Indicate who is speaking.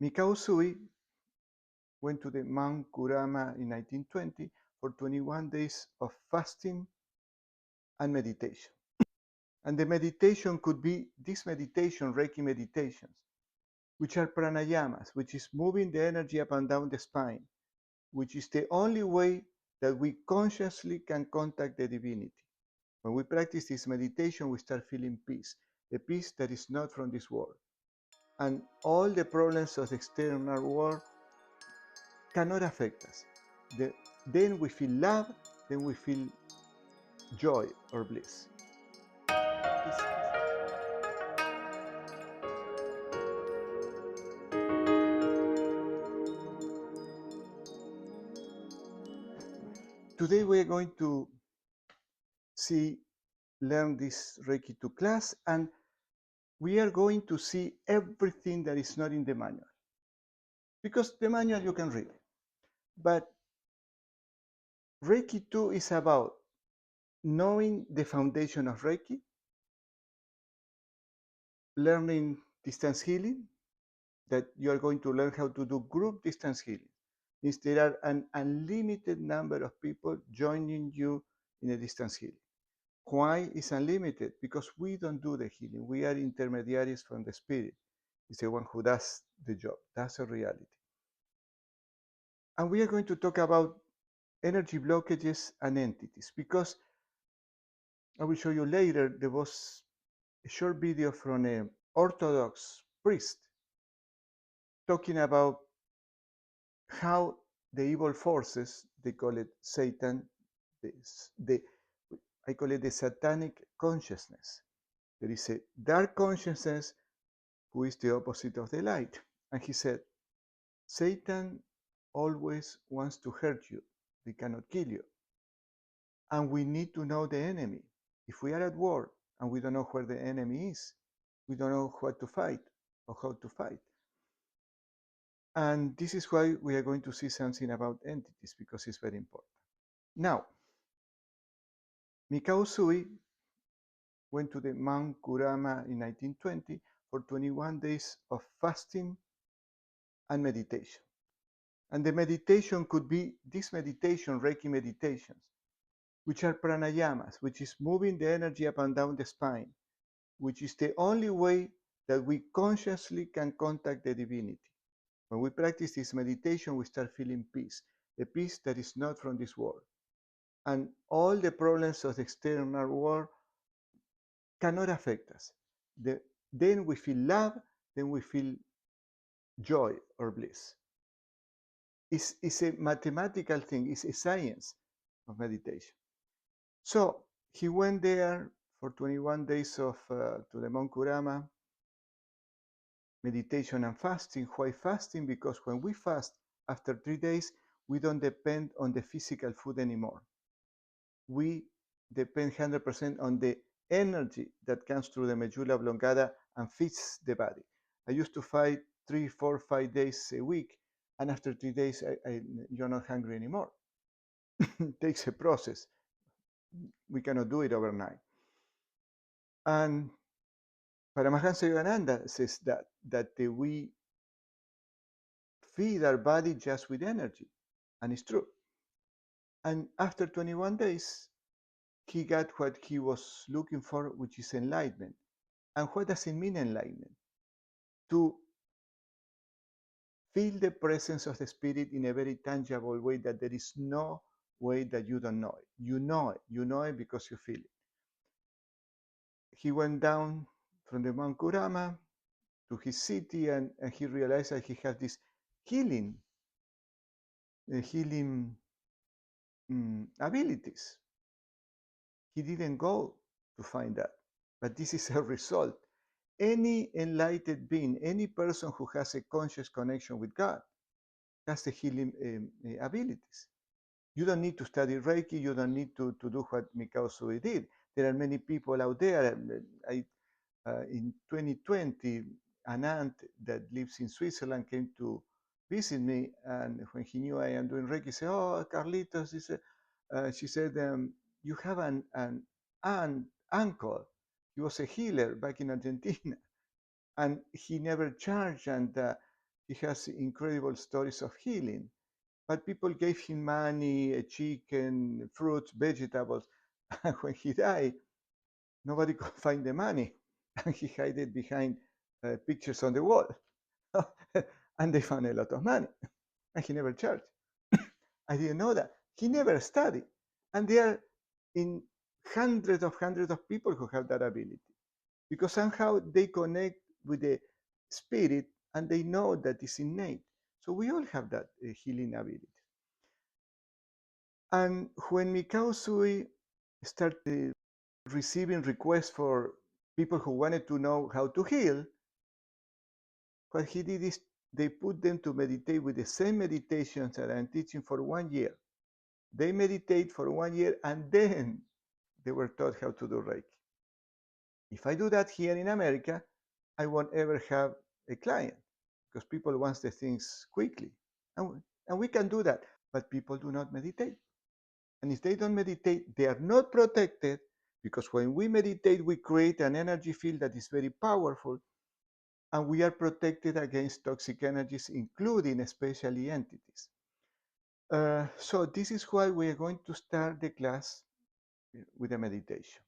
Speaker 1: Mikao Usui went to the Mount Kurama in 1920 for 21 days of fasting and meditation. And the meditation could be this meditation, Reiki Meditations, which are pranayamas, which is moving the energy up and down the spine, which is the only way that we consciously can contact the divinity. When we practice this meditation, we start feeling peace, a peace that is not from this world. And all the problems of the external world cannot affect us. Then we feel love, then we feel joy or bliss. Today we are going to learn this Reiki 2 class, and we are going to see everything that is not in the manual. Because the manual you can read. But Reiki 2 is about knowing the foundation of Reiki, learning distance healing, that you are going to learn how to do group distance healing. Means there are an unlimited number of people joining you in a distance healing. Why is unlimited? Because we don't do the healing. We are intermediaries from the spirit. It's the one who does the job. That's a reality. And we are going to talk about energy blockages and entities, because I will show you later, there was a short video from an Orthodox priest talking about how the evil forces, they call it Satan, I call it the satanic consciousness. There is a dark consciousness who is the opposite of the light. And he said, Satan always wants to hurt you. They cannot kill you. And we need to know the enemy. If we are at war and we don't know where the enemy is, we don't know what to fight or how to fight. And this is why we are going to see something about entities, because it's very important. Now, Mikao Usui went to the Mount Kurama in 1920 for 21 days of fasting and meditation. And the meditation could be this meditation, Reiki Meditations, which are pranayamas, which is moving the energy up and down the spine, which is the only way that we consciously can contact the divinity. When we practice this meditation, we start feeling peace, a peace that is not from this world. And all the problems of the external world cannot affect us. Then we feel love, then we feel joy or bliss. It's a mathematical thing, it's a science of meditation. So he went there for 21 days to the Mount Kurama, meditation and fasting. Why fasting? Because when we fast, after 3 days, we don't depend on the physical food anymore. We depend 100% on the energy that comes through the medulla oblongata and feeds the body. I used to fight 3, 4, 5 days a week, and after 3 days, you're not hungry anymore. It takes a process. We cannot do it overnight. And Paramahansa Yogananda says that we feed our body just with energy, and it's true. And after 21 days, he got what he was looking for, which is enlightenment. And what does it mean, enlightenment? To feel the presence of the spirit in a very tangible way, that there is no way that you don't know it. You know it because you feel it. He went down from the Mount Kurama to his city, and he realized that he had this healing abilities. He didn't go to find that, but this is a result. Any enlightened being, any person who has a conscious connection with God, has the healing abilities. You don't need to study Reiki. You don't need to do what Mikao Usui did. There are many people out there. In 2020, an aunt that lives in Switzerland came to visit me, and when he knew I am doing Reiki, he said, "Oh, Carlitos," she said, "you have an uncle. He was a healer back in Argentina, and he never charged, and He has incredible stories of healing. But people gave him money, a chicken, fruits, vegetables. And when he died, nobody could find the money. And he hid it behind pictures on the wall. And they found a lot of money. And he never charged. I didn't know that. He never studied. And there are in hundreds of people who have that ability because somehow they connect with the spirit and they know that it's innate. So we all have that healing ability. And when Mikao Usui started receiving requests for people who wanted to know how to heal, what he did is they put them to meditate with the same meditations that I'm teaching for 1 year. They meditate for 1 year and then they were taught how to do Reiki. If I do that here in America, I won't ever have a client because people want the things quickly. And we can do that, but people do not meditate. And if they don't meditate, they are not protected because when we meditate, we create an energy field that is very powerful and we are protected against toxic energies, including especially entities. So this is why we are going to start the class with a meditation.